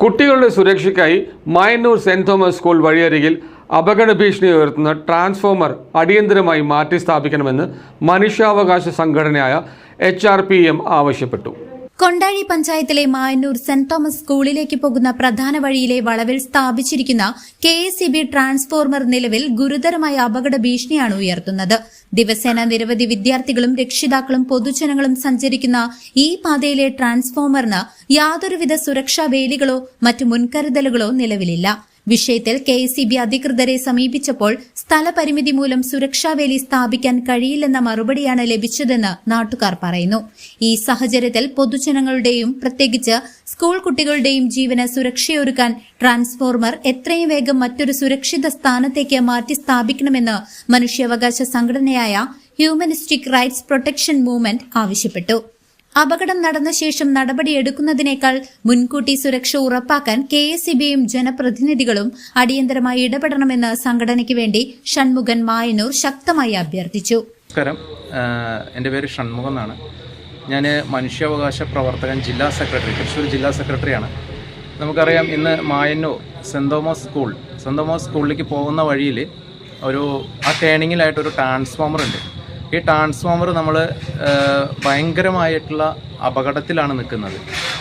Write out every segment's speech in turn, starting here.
കുട്ടികളുടെ സുരക്ഷയ്ക്കായി Mayannur saint Thomas school വഴിയരികിൽ അപകട ഭീഷണി ഉയർത്തുന്ന ട്രാൻസ്ഫോമർ അടിയന്തരമായി മാറ്റി സ്ഥാപിക്കണമെന്ന് മനുഷ്യാവകാശ സംഘടനയായ HRPM ആവശ്യപ്പെട്ടു. കൊണ്ടാഴി പഞ്ചായത്തിലെ മായന്നൂർ സെന്റ് തോമസ് സ്കൂളിലേക്ക് പോകുന്ന പ്രധാന വഴിയിലെ വളവിൽ സ്ഥാപിച്ചിരിക്കുന്ന KSEB ട്രാൻസ്ഫോർമർ നിലവിൽ ഗുരുതരമായ അപകട ഭീഷണിയാണ് ഉയർത്തുന്നത്. ദിവസേന നിരവധി വിദ്യാർത്ഥികളും രക്ഷിതാക്കളും പൊതുജനങ്ങളും സഞ്ചരിക്കുന്ന ഈ പാതയിലെ ട്രാൻസ്ഫോമറിന് യാതൊരുവിധ സുരക്ഷാ വേലികളോ മറ്റു മുൻകരുതലുകളോ നിലവിലില്ല. വിഷയത്തിൽ KSEB അധികൃതരെ സമീപിച്ചപ്പോൾ സ്ഥലപരിമിതി മൂലം സുരക്ഷാവേലി സ്ഥാപിക്കാൻ കഴിയില്ലെന്ന മറുപടിയാണ് ലഭിച്ചതെന്ന് നാട്ടുകാർ പറയുന്നു. ഈ സാഹചര്യത്തിൽ പൊതുജനങ്ങളുടെയും പ്രത്യേകിച്ച് സ്കൂൾ കുട്ടികളുടെയും ജീവന് സുരക്ഷയൊരുക്കാൻ ട്രാൻസ്ഫോർമർ എത്രയും വേഗം മറ്റൊരു സുരക്ഷിത സ്ഥാനത്തേക്ക് മാറ്റി സ്ഥാപിക്കണമെന്ന് മനുഷ്യാവകാശ സംഘടനയായ ഹ്യൂമനിസ്റ്റിക് റൈറ്റ്സ് പ്രൊട്ടക്ഷൻ മൂവ്മെന്റ് ആവശ്യപ്പെട്ടു. അപകടം നടന്ന ശേഷം നടപടിയെടുക്കുന്നതിനേക്കാൾ മുൻകൂട്ടി സുരക്ഷ ഉറപ്പാക്കാൻ KSEBയും ജനപ്രതിനിധികളും അടിയന്തരമായി ഇടപെടണമെന്ന് സംഘടനയ്ക്ക് വേണ്ടി ഷൺമുഖൻ മായന്നൂർ ശക്തമായി അഭ്യർത്ഥിച്ചു. നമസ്കാരം, എൻ്റെ പേര് ഷൺമുഖൻ എന്നാണ്. ഞാൻ മനുഷ്യാവകാശ പ്രവർത്തകൻ ജില്ലാ സെക്രട്ടറി, തൃശ്ശൂർ ജില്ലാ സെക്രട്ടറിയാണ്. നമുക്കറിയാം, ഇന്ന് മായന്നൂർ സെന്റ് തോമസ് സ്കൂളിലേക്ക് പോകുന്ന വഴിയിൽ ആ ടേണിങ്ങിലായിട്ടൊരു ട്രാൻസ്ഫോമർ ഉണ്ട്. ഈ ട്രാൻസ്ഫോമർ നമ്മൾ ഭയങ്കരമായിട്ടുള്ള അപകടത്തിലാണ് നിൽക്കുന്നത്.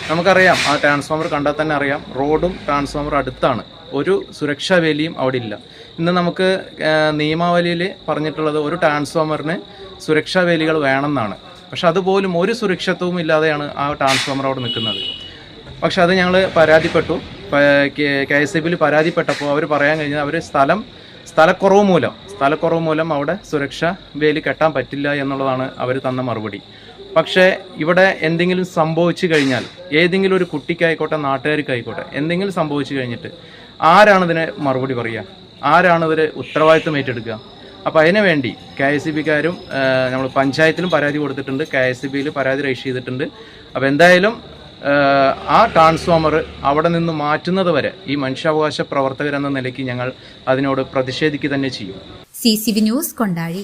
നമുക്കറിയാം, ആ ട്രാൻസ്ഫോമർ കണ്ടാൽ തന്നെ അറിയാം, റോഡും ട്രാൻസ്ഫോമർ അടുത്താണ്, ഒരു സുരക്ഷാ വേലിയും അവിടെ ഇല്ല. ഇന്ന് നമുക്ക് നിയമാവലിയിൽ പറഞ്ഞിട്ടുള്ളത് ഒരു ട്രാൻസ്ഫോമറിന് സുരക്ഷാ വേലികൾ വേണമെന്നാണ്. പക്ഷെ അതുപോലും ഒരു സുരക്ഷിതത്വവും ഇല്ലാതെയാണ് ആ ട്രാൻസ്ഫോമർ അവിടെ നിൽക്കുന്നത്. പക്ഷെ അത് ഞങ്ങൾ പരാതിപ്പെട്ടു. KSEBയിൽ പരാതിപ്പെട്ടപ്പോൾ അവർ പറയാൻ കഴിഞ്ഞാൽ അവർ സ്ഥലക്കുറവ് മൂലം അവിടെ സുരക്ഷാ വേലി കെട്ടാൻ പറ്റില്ല എന്നുള്ളതാണ് അവർ തന്ന മറുപടി. പക്ഷേ ഇവിടെ എന്തെങ്കിലും സംഭവിച്ചു കഴിഞ്ഞാൽ, ഏതെങ്കിലും ഒരു കുട്ടിക്കായിക്കോട്ടെ നാട്ടുകാർക്കായിക്കോട്ടെ, എന്തെങ്കിലും സംഭവിച്ചു കഴിഞ്ഞിട്ട് ആരാണിതിന് മറുപടി പറയുക? ആരാണിതിന് ഉത്തരവാദിത്വം ഏറ്റെടുക്കുക? അപ്പോൾ അതിനു വേണ്ടി KSEBക്കാരും നമ്മൾ പഞ്ചായത്തിലും പരാതി കൊടുത്തിട്ടുണ്ട്, KSEBയിൽ പരാതി രജിസ്റ്റർ ചെയ്തിട്ടുണ്ട്. അപ്പോൾ എന്തായാലും ആ ട്രാൻസ്ഫോമർ അവിടെ നിന്ന് മാറ്റുന്നത് വരെ ഈ മനുഷ്യാവകാശ പ്രവർത്തകരെന്ന നിലയ്ക്ക് ഞങ്ങൾ അതിനോട് പ്രതിഷേധിക്കുക തന്നെ ചെയ്യും. CCV news, Kondazhy.